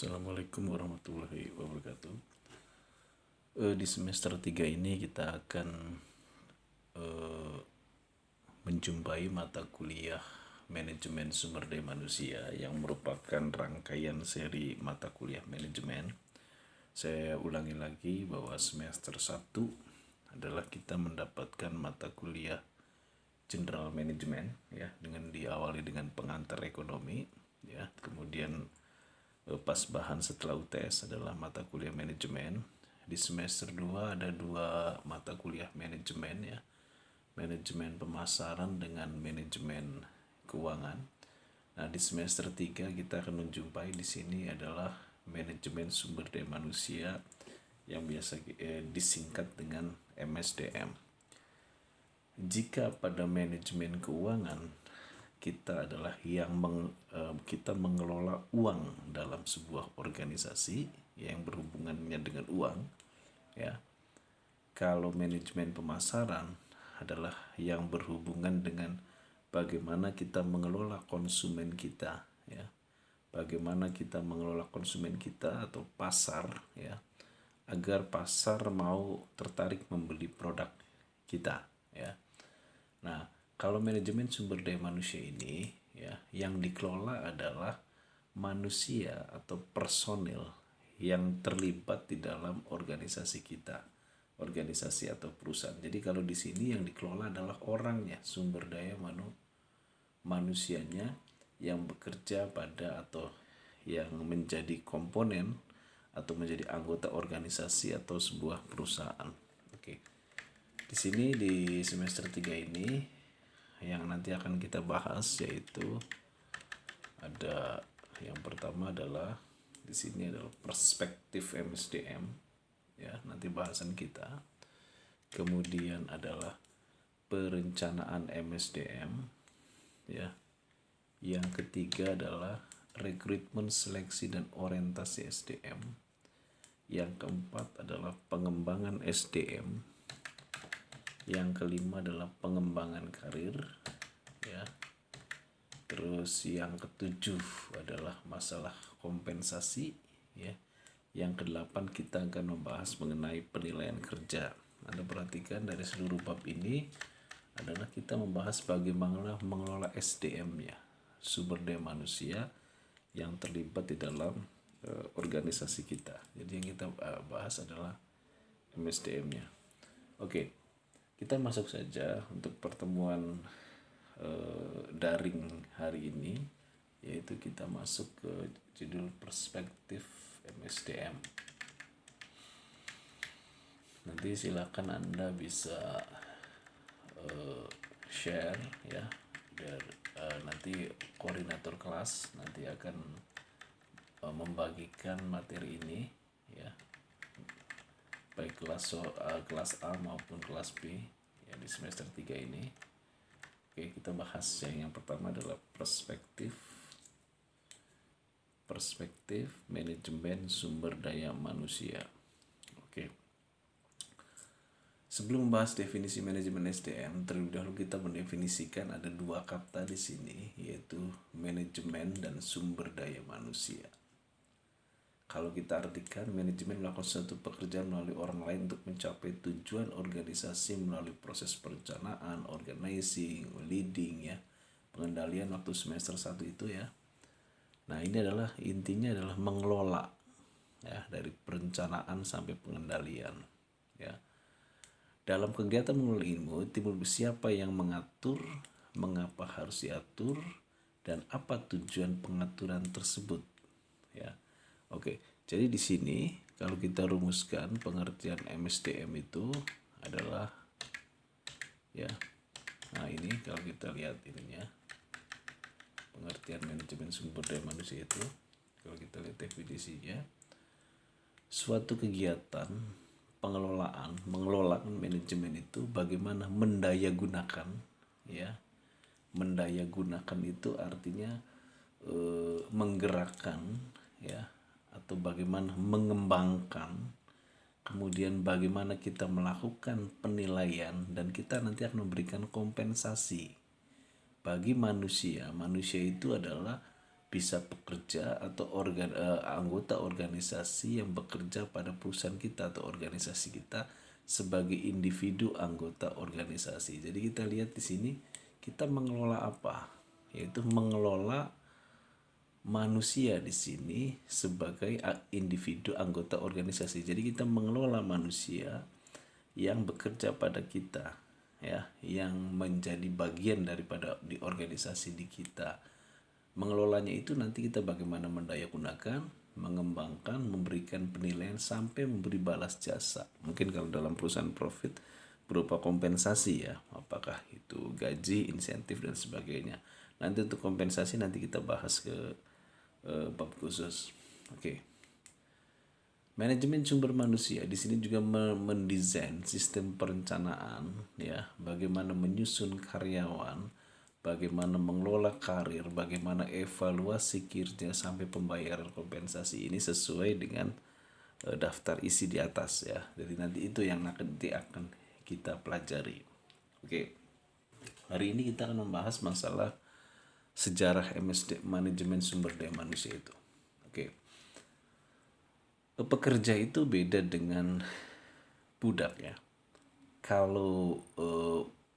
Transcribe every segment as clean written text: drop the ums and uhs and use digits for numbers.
Assalamualaikum warahmatullahi wabarakatuh. Di semester 3 ini kita akan eh, menjumpai mata kuliah manajemen sumber daya manusia yang merupakan rangkaian seri mata kuliah manajemen. Saya ulangi lagi bahwa semester 1 adalah kita mendapatkan mata kuliah general management ya, dengan diawali dengan pengantar ekonomi ya, kemudian pas bahan setelah UTS adalah mata kuliah manajemen. Di semester 2 ada dua mata kuliah manajemen ya. Manajemen pemasaran dengan manajemen keuangan. Nah, di semester 3 kita akan menjumpai di sini adalah manajemen sumber daya manusia yang biasa disingkat dengan MSDM. Jika pada manajemen keuangan kita adalah yang kita mengelola uang dalam sebuah organisasi yang berhubungannya dengan uang ya. Kalau manajemen pemasaran adalah yang berhubungan dengan bagaimana kita mengelola konsumen kita ya. Bagaimana kita mengelola konsumen kita atau pasar ya, agar pasar mau tertarik membeli produk kita ya. Nah, kalau manajemen sumber daya manusia ini ya, yang dikelola adalah manusia atau personil yang terlibat di dalam organisasi kita, organisasi atau perusahaan. Jadi kalau di sini yang dikelola adalah orangnya, sumber daya manusianya yang bekerja pada atau yang menjadi komponen atau menjadi anggota organisasi atau sebuah perusahaan. Oke. Di sini di semester 3 ini yang nanti akan kita bahas yaitu ada yang pertama adalah di sini adalah perspektif MSDM ya, nanti bahasan kita. Kemudian adalah perencanaan MSDM ya. Yang ketiga adalah rekrutmen, seleksi dan orientasi SDM. Yang keempat adalah pengembangan SDM. Yang kelima adalah pengembangan karir ya. Terus yang ketujuh adalah masalah kompensasi ya. Yang kedelapan kita akan membahas mengenai penilaian kerja. Anda perhatikan dari seluruh bab ini adalah kita membahas bagaimana mengelola SDM ya, sumber daya manusia yang terlibat di dalam organisasi kita. Jadi yang kita bahas adalah MSDM-nya. Oke. Kita masuk saja untuk pertemuan daring hari ini, yaitu kita masuk ke judul perspektif MSDM. Nanti silakan Anda bisa share ya, biar nanti koordinator kelas nanti akan membagikan materi ini ya, baik kelas A maupun kelas B ya, di semester 3 ini. Oke, kita bahas yang pertama adalah perspektif manajemen sumber daya manusia. Oke. Sebelum membahas definisi manajemen SDM, terlebih dahulu kita mendefinisikan ada dua kata di sini, yaitu manajemen dan sumber daya manusia. Kalau kita artikan, manajemen melakukan suatu pekerjaan melalui orang lain untuk mencapai tujuan organisasi melalui proses perencanaan, organizing, leading ya, pengendalian waktu semester 1 itu ya. Nah, ini adalah intinya adalah mengelola ya, dari perencanaan sampai pengendalian ya. Dalam kegiatan mengelola ilmu timbul siapa yang mengatur, mengapa harus diatur, dan apa tujuan pengaturan tersebut ya. Oke, jadi di sini kalau kita rumuskan pengertian MSDM itu adalah ya. Nah, ini kalau kita lihat ininya, pengertian manajemen sumber daya manusia itu, kalau kita lihat definisinya, suatu kegiatan mengelola manajemen itu bagaimana mendayagunakan ya. Mendayagunakan itu artinya menggerakkan ya, atau bagaimana mengembangkan, kemudian bagaimana kita melakukan penilaian, dan kita nanti akan memberikan kompensasi bagi manusia. Manusia itu adalah bisa pekerja atau anggota organisasi yang bekerja pada perusahaan kita atau organisasi kita sebagai individu anggota organisasi. Jadi kita lihat di sini kita mengelola apa? Yaitu mengelola manusia di sini sebagai individu anggota organisasi. Jadi kita mengelola manusia yang bekerja pada kita, ya, yang menjadi bagian daripada di organisasi di kita. Mengelolanya itu nanti kita bagaimana mendayagunakan, mengembangkan, memberikan penilaian sampai memberi balas jasa. Mungkin kalau dalam perusahaan profit berupa kompensasi, ya, apakah itu gaji, insentif dan sebagainya. Nanti untuk kompensasi nanti kita bahas ke bab khusus. Oke. Manajemen sumber manusia di sini juga mendesain sistem perencanaan, ya, bagaimana menyusun karyawan, bagaimana mengelola karir, bagaimana evaluasi kinerja sampai pembayaran kompensasi. Ini sesuai dengan daftar isi di atas, ya. Jadi nanti itu yang nanti akan kita pelajari. Oke. Hari ini kita akan membahas masalah sejarah MSD, manajemen sumber daya manusia itu. Oke. Pekerja itu beda dengan budak, ya. Kalau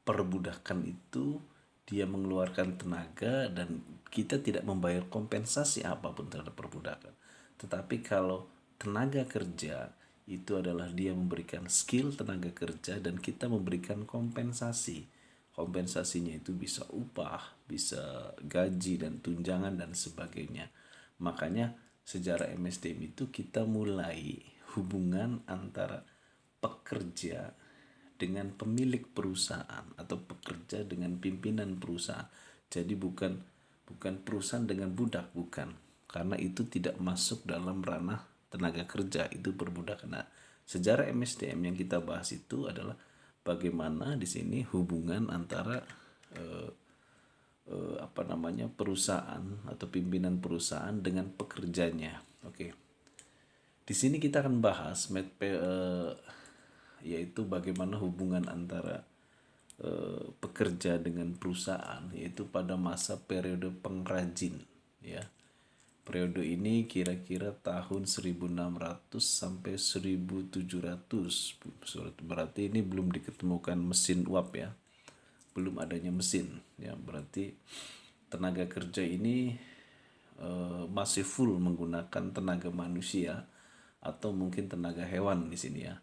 perbudakan itu dia mengeluarkan tenaga dan kita tidak membayar kompensasi apapun terhadap perbudakan. Tetapi kalau tenaga kerja itu adalah dia memberikan skill tenaga kerja dan kita memberikan kompensasi. Kompensasinya itu bisa upah, bisa gaji dan tunjangan dan sebagainya. Makanya sejarah MSDM itu kita mulai hubungan antara pekerja dengan pemilik perusahaan atau pekerja dengan pimpinan perusahaan. Jadi bukan perusahaan dengan budak, bukan. Karena itu tidak masuk dalam ranah tenaga kerja, itu perbudakan. Nah, sejarah MSDM yang kita bahas itu adalah bagaimana di sini hubungan antara perusahaan atau pimpinan perusahaan dengan pekerjanya. Oke. Di sini kita akan bahas yaitu bagaimana hubungan antara pekerja dengan perusahaan, yaitu pada masa periode pengrajin, ya. Periode ini kira-kira tahun 1600 sampai 1700. Berarti ini belum diketemukan mesin uap, ya. Belum adanya mesin, ya. Berarti tenaga kerja ini masih full menggunakan tenaga manusia atau mungkin tenaga hewan di sini, ya.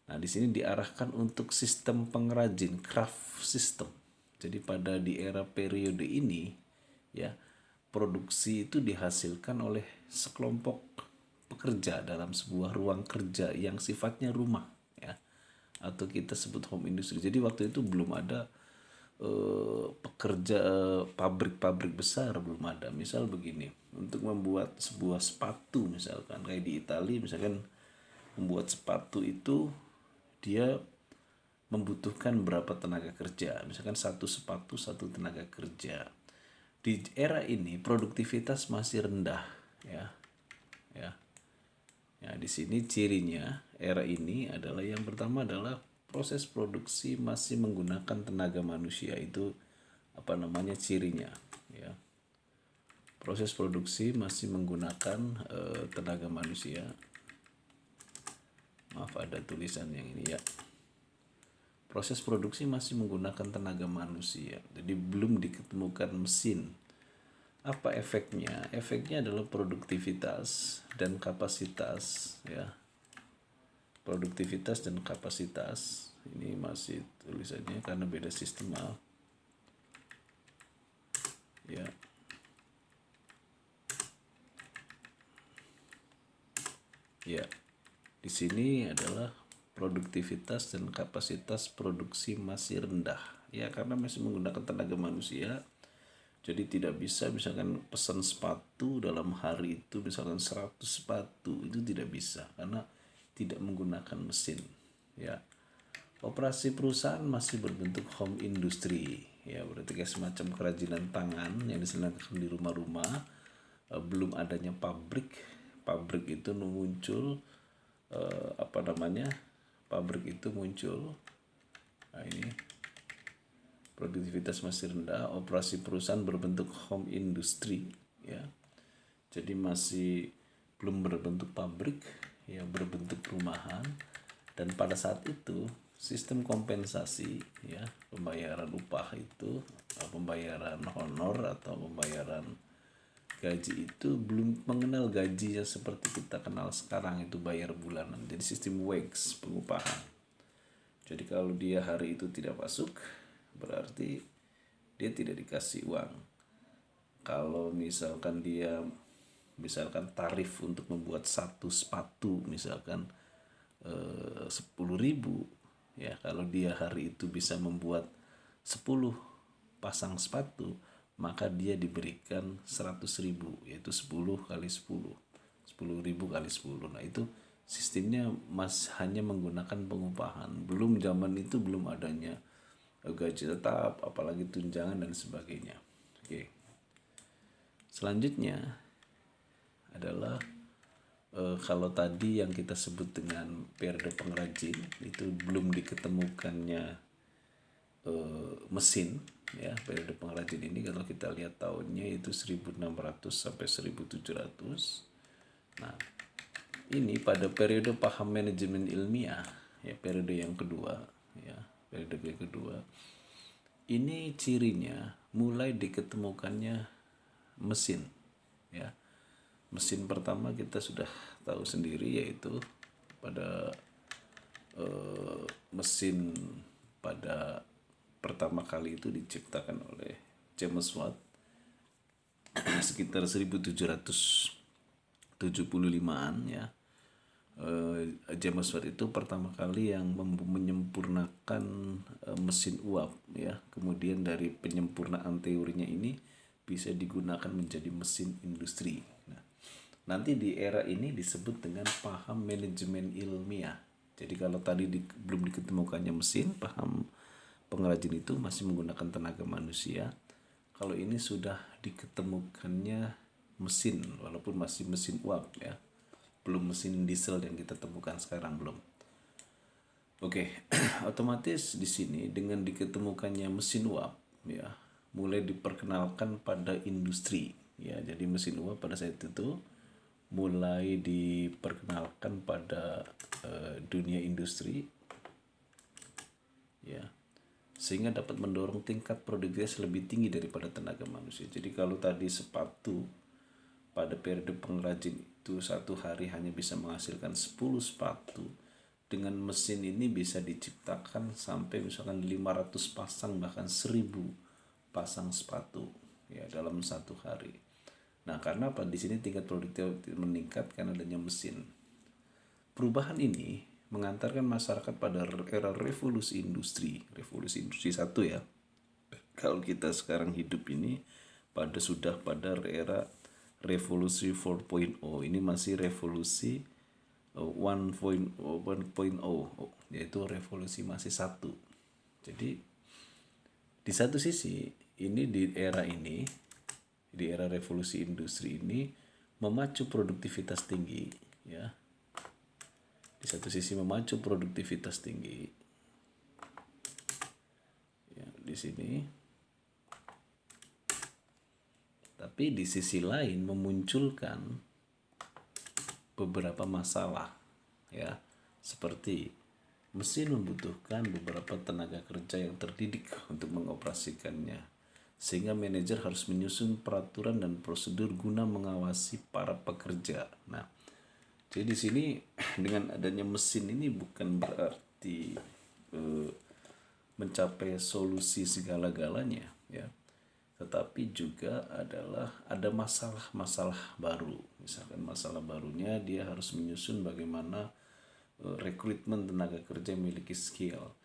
Nah, di sini diarahkan untuk sistem pengrajin, craft system. Jadi pada di era periode ini, ya, produksi itu dihasilkan oleh sekelompok pekerja dalam sebuah ruang kerja yang sifatnya rumah, ya, atau kita sebut home industry. Jadi waktu itu belum ada pekerja pabrik-pabrik besar, belum ada. Misal begini, untuk membuat sebuah sepatu misalkan kayak di Italia, misalkan membuat sepatu itu dia membutuhkan berapa tenaga kerja, misalkan satu sepatu satu tenaga kerja. Di era ini produktivitas masih rendah, ya. Ya, di sini cirinya era ini adalah yang pertama adalah proses produksi masih menggunakan tenaga manusia. Itu cirinya, ya. Proses produksi masih menggunakan tenaga manusia. Maaf, ada tulisan yang ini, ya. Proses produksi masih menggunakan tenaga manusia. Jadi belum diketemukan mesin. Apa efeknya? Efeknya adalah produktivitas dan kapasitas, ya. Produktivitas dan kapasitas. Ini masih tulisannya karena beda sistem, maaf. Ya. Ya. Di sini adalah produktivitas dan kapasitas produksi masih rendah, ya, karena masih menggunakan tenaga manusia. Jadi tidak bisa misalkan pesan sepatu dalam hari itu misalkan 100 sepatu, itu tidak bisa karena tidak menggunakan mesin, ya. Operasi perusahaan masih berbentuk home industry, ya, berarti kayak semacam kerajinan tangan yang diselenggarakan di rumah-rumah. Belum adanya pabrik. Pabrik itu muncul pabrik itu muncul. Nah, ini produktivitas masih rendah, operasi perusahaan berbentuk home industry, ya. Jadi masih belum berbentuk pabrik, ya berbentuk perumahan. Dan pada saat itu sistem kompensasi, ya pembayaran upah itu, pembayaran honor atau pembayaran gaji itu belum mengenal gaji yang seperti kita kenal sekarang, itu bayar bulanan. Jadi sistem wage, pengupahan. Jadi kalau dia hari itu tidak masuk, berarti dia tidak dikasih uang. Kalau misalkan tarif untuk membuat satu sepatu misalkan 10.000, ya kalau dia hari itu bisa membuat 10 pasang sepatu, maka dia diberikan 100.000, yaitu 10 kali 10, 10.000 kali 10. Nah itu sistemnya hanya menggunakan pengupahan. Belum zaman itu belum adanya gaji tetap, apalagi tunjangan dan sebagainya. Oke. Selanjutnya adalah kalau tadi yang kita sebut dengan periode pengrajin itu belum diketemukannya mesin, ya periode pengrajin ini kalau kita lihat tahunnya itu 1600 sampai 1700. Nah ini pada periode paham manajemen ilmiah, ya periode yang kedua, ya periode yang kedua ini cirinya mulai diketemukannya mesin, ya. Mesin pertama kita sudah tahu sendiri, yaitu pada mesin pada pertama kali itu diciptakan oleh James Watt sekitar 1775-an, ya. James Watt itu pertama kali yang menyempurnakan mesin uap, ya. Kemudian dari penyempurnaan teorinya ini bisa digunakan menjadi mesin industri. Nah, nanti di era ini disebut dengan paham manajemen ilmiah. Jadi kalau tadi belum diketemukannya mesin, paham pengrajin itu masih menggunakan tenaga manusia. Kalau ini sudah diketemukannya mesin, walaupun masih mesin uap, ya. Belum mesin diesel yang kita temukan sekarang, belum. Oke, otomatis di sini dengan diketemukannya mesin uap, ya, mulai diperkenalkan pada industri, ya. Jadi mesin uap pada saat itu mulai diperkenalkan pada dunia industri, ya, sehingga dapat mendorong tingkat produktivitas lebih tinggi daripada tenaga manusia. Jadi kalau tadi sepatu pada periode pengrajin itu satu hari hanya bisa menghasilkan 10 sepatu, dengan mesin ini bisa diciptakan sampai misalkan 500 pasang bahkan 1000 pasang sepatu, ya, dalam satu hari. Nah, karena apa? Di sini tingkat produktivitas meningkat karena adanya mesin. Perubahan ini mengantarkan masyarakat pada era revolusi industri 1, ya. Kalau kita sekarang hidup ini sudah pada era revolusi 4.0, ini masih revolusi 1.0, yaitu revolusi masih 1. Jadi di satu sisi ini di era revolusi industri ini memacu produktivitas tinggi, ya. Di satu sisi memacu produktivitas tinggi, ya, di sini. Tapi di sisi lain memunculkan beberapa masalah, ya, seperti mesin membutuhkan beberapa tenaga kerja yang terdidik untuk mengoperasikannya, sehingga manajer harus menyusun peraturan dan prosedur guna mengawasi para pekerja. Nah, jadi di sini dengan adanya mesin ini bukan berarti mencapai solusi segala-galanya, ya. Tetapi juga ada masalah-masalah baru. Misalkan masalah barunya dia harus menyusun bagaimana rekrutmen tenaga kerja yang memiliki skill.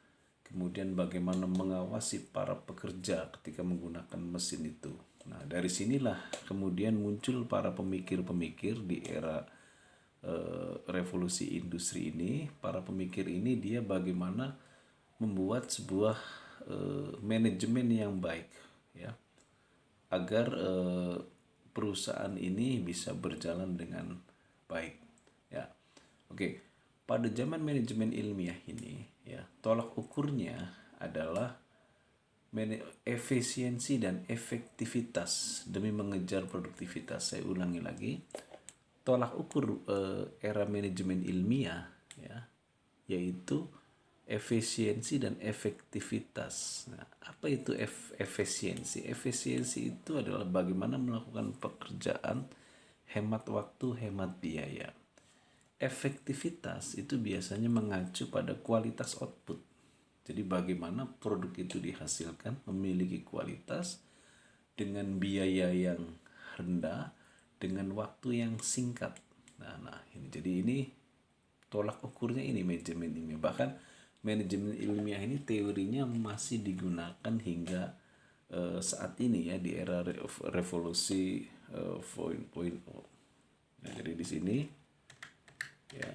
Kemudian bagaimana mengawasi para pekerja ketika menggunakan mesin itu. Nah, dari sinilah kemudian muncul para pemikir-pemikir di era revolusi industri ini. Para pemikir ini dia bagaimana membuat sebuah manajemen yang baik, ya, agar perusahaan ini bisa berjalan dengan baik, ya. Oke, pada zaman manajemen ilmiah ini, ya, tolak ukurnya adalah efisiensi dan efektivitas demi mengejar produktivitas. Saya ulangi lagi, tolak ukur era manajemen ilmiah ya, yaitu efisiensi dan efektivitas. Nah, apa itu efisiensi? Efisiensi itu adalah bagaimana melakukan pekerjaan hemat waktu, hemat biaya. Efektivitas itu biasanya mengacu pada kualitas output. Jadi bagaimana produk itu dihasilkan memiliki kualitas dengan biaya yang rendah, dengan waktu yang singkat. Nah ini jadi ini tolak ukurnya ini manajemen ilmiah. Bahkan manajemen ilmiah ini teorinya masih digunakan hingga saat ini ya, di era revolusi 4.0. Nah, jadi di sini ya,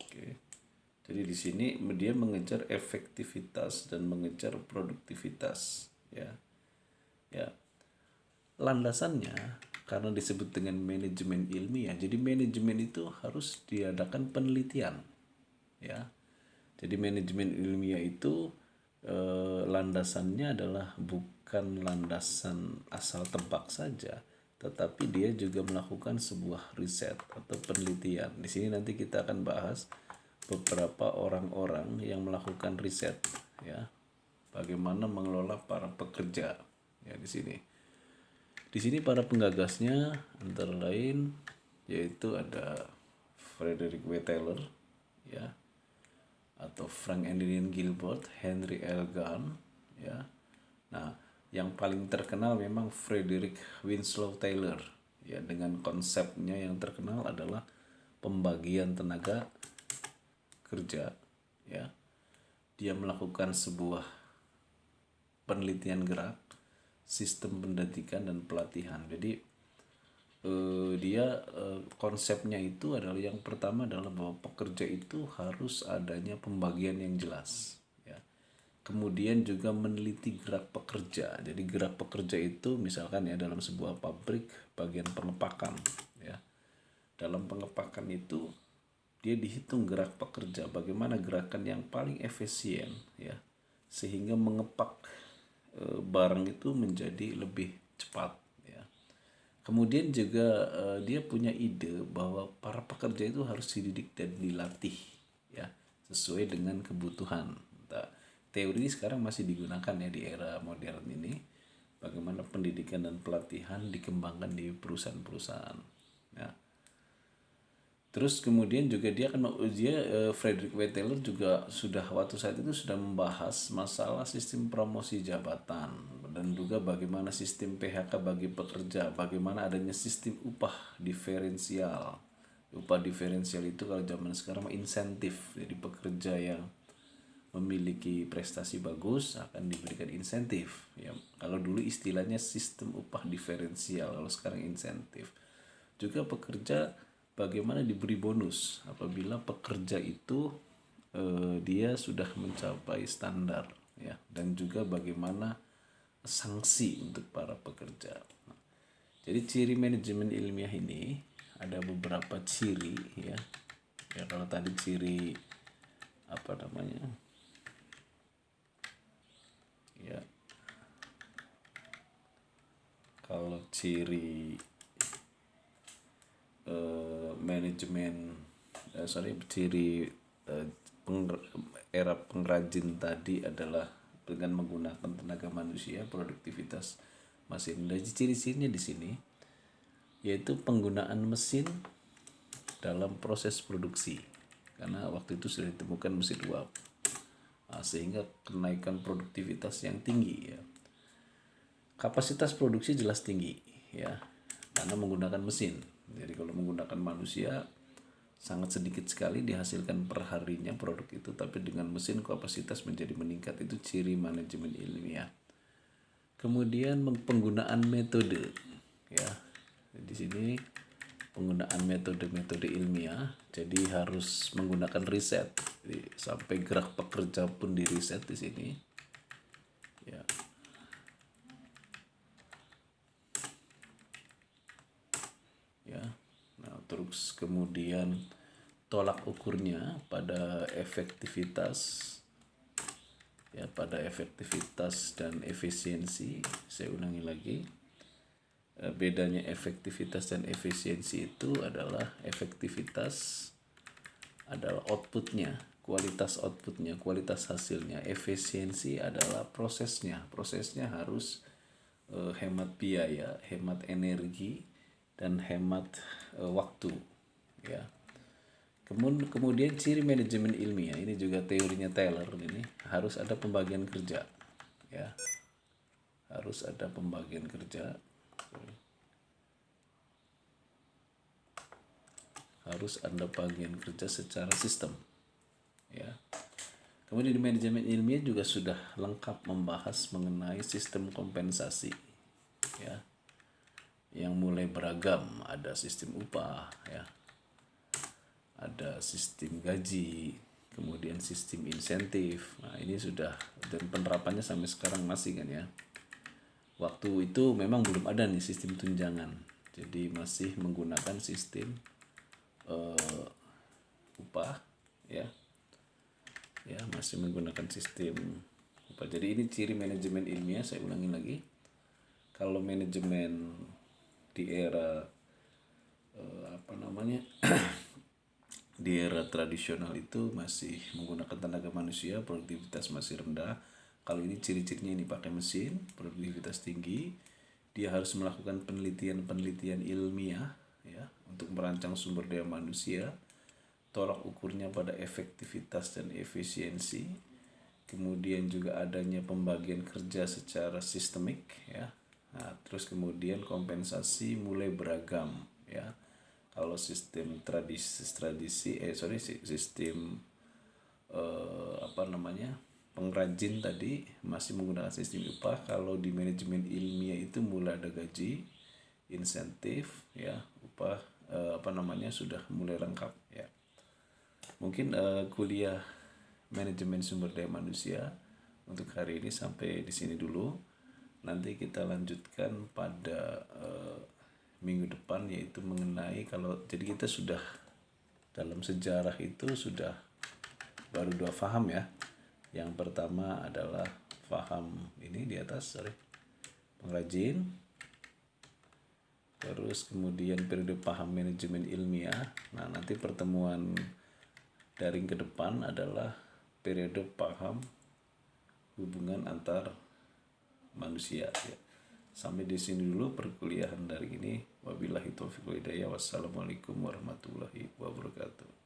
oke. Jadi di sini dia mengejar efektivitas dan mengejar produktivitas ya. Ya. Landasannya karena disebut dengan manajemen ilmiah. Jadi manajemen itu harus diadakan penelitian ya. Jadi manajemen ilmiah itu landasannya adalah bukan landasan asal tebak saja, tetapi dia juga melakukan sebuah riset atau penelitian. Di sini nanti kita akan bahas beberapa orang-orang yang melakukan riset ya, bagaimana mengelola para pekerja ya di sini. Di sini para penggagasnya antara lain yaitu ada Frederick W. Taylor ya, atau Frank Adrian Gilbert, Henry L. Gunn ya. Nah, yang paling terkenal memang Frederick Winslow Taylor ya, dengan konsepnya yang terkenal adalah pembagian tenaga kerja ya. Dia melakukan sebuah penelitian gerak, sistem pendidikan dan pelatihan. Jadi konsepnya itu adalah, yang pertama adalah bahwa pekerja itu harus adanya pembagian yang jelas ya. Kemudian juga meneliti gerak pekerja. Jadi gerak pekerja itu misalkan ya, dalam sebuah pabrik bagian pengepakan ya. Dalam pengepakan itu dia dihitung gerak pekerja, bagaimana gerakan yang paling efisien ya, sehingga mengepak barang itu menjadi lebih cepat ya. Kemudian juga dia punya ide bahwa para pekerja itu harus dididik dan dilatih ya, sesuai dengan kebutuhan. Nah, teori ini sekarang masih digunakan ya di era modern ini, bagaimana pendidikan dan pelatihan dikembangkan di perusahaan-perusahaan ya. Terus kemudian juga Frederick W. Taylor juga sudah waktu saat itu sudah membahas masalah sistem promosi jabatan dan juga bagaimana sistem PHK bagi pekerja, bagaimana adanya sistem upah diferensial. Upah diferensial itu kalau zaman sekarang insentif. Jadi pekerja yang memiliki prestasi bagus akan diberikan insentif. Ya, kalau dulu istilahnya sistem upah diferensial, kalau sekarang insentif. Juga pekerja bagaimana diberi bonus apabila pekerja itu dia sudah mencapai standar ya, dan juga bagaimana sanksi untuk para pekerja. Nah, jadi ciri manajemen ilmiah ini ada beberapa ciri ya. Ya, kalau tadi ciri apa namanya? Ya. Kalau ciri ciri era pengrajin tadi adalah dengan menggunakan tenaga manusia, produktivitas masih rendah. Ciri-cirinya di sini yaitu penggunaan mesin dalam proses produksi, karena waktu itu sudah ditemukan mesin uap. Nah, sehingga kenaikan produktivitas yang tinggi ya. Kapasitas produksi jelas tinggi ya, karena menggunakan mesin. Jadi kalau menggunakan manusia sangat sedikit sekali dihasilkan per harinya produk itu, tapi dengan mesin kapasitas menjadi meningkat. Itu ciri manajemen ilmiah. Kemudian penggunaan metode ya. Di sini penggunaan metode-metode ilmiah, jadi harus menggunakan riset. Jadi, sampai gerak pekerja pun diriset di sini ya. Ya. Nah, terus kemudian tolak ukurnya pada efektivitas Ya, pada efektivitas dan efisiensi, saya ulangi lagi, bedanya efektivitas dan efisiensi itu adalah efektivitas adalah outputnya, kualitas outputnya, kualitas hasilnya. Efisiensi adalah prosesnya, prosesnya harus hemat biaya, hemat energi, dan hemat waktu. Ya. Kemudian ciri manajemen ilmiah ini juga teorinya Taylor ini harus ada pembagian kerja, ya, harus ada pembagian kerja. Harus ada bagian kerja secara sistem, ya. Kemudian di manajemen ilmiah juga sudah lengkap membahas mengenai sistem kompensasi, ya, yang mulai beragam. Ada sistem upah, ya, ada sistem gaji, kemudian sistem insentif. Nah, ini sudah, dan penerapannya sampai sekarang masih kan, ya. Waktu itu memang belum ada nih sistem tunjangan, jadi masih menggunakan sistem upah, ya, ya, masih menggunakan sistem upah. Jadi ini ciri manajemen ilmiah. Saya ulangi lagi, kalau manajemen di era di era tradisional itu masih menggunakan tenaga manusia, produktivitas masih rendah. Kalau ini ciri-cirinya, ini pakai mesin, produktivitas tinggi, dia harus melakukan penelitian-penelitian ilmiah, ya, untuk merancang sumber daya manusia, tolak ukurnya pada efektivitas dan efisiensi, kemudian juga adanya pembagian kerja secara sistemik, ya. Nah, terus kemudian kompensasi mulai beragam, ya. Kalau sistem sistem pengrajin tadi masih menggunakan sistem upah. Kalau di manajemen ilmiah itu mulai ada gaji, insentif, ya, upah, sudah mulai lengkap, ya. Mungkin kuliah manajemen sumber daya manusia untuk hari ini sampai di sini dulu. Nanti kita lanjutkan pada minggu depan, yaitu mengenai, kalau jadi kita sudah dalam sejarah itu sudah baru 2 faham, ya. Yang pertama adalah faham ini di atas, pengrajin. Terus kemudian periode paham manajemen ilmiah. Nah, nanti pertemuan daring ke depan adalah periode paham hubungan antar manusia, ya. Sampai di sini dulu perkuliahan dari ini. Wabillahi taufiq wal hidayah. Wassalamualaikum warahmatullahi wabarakatuh.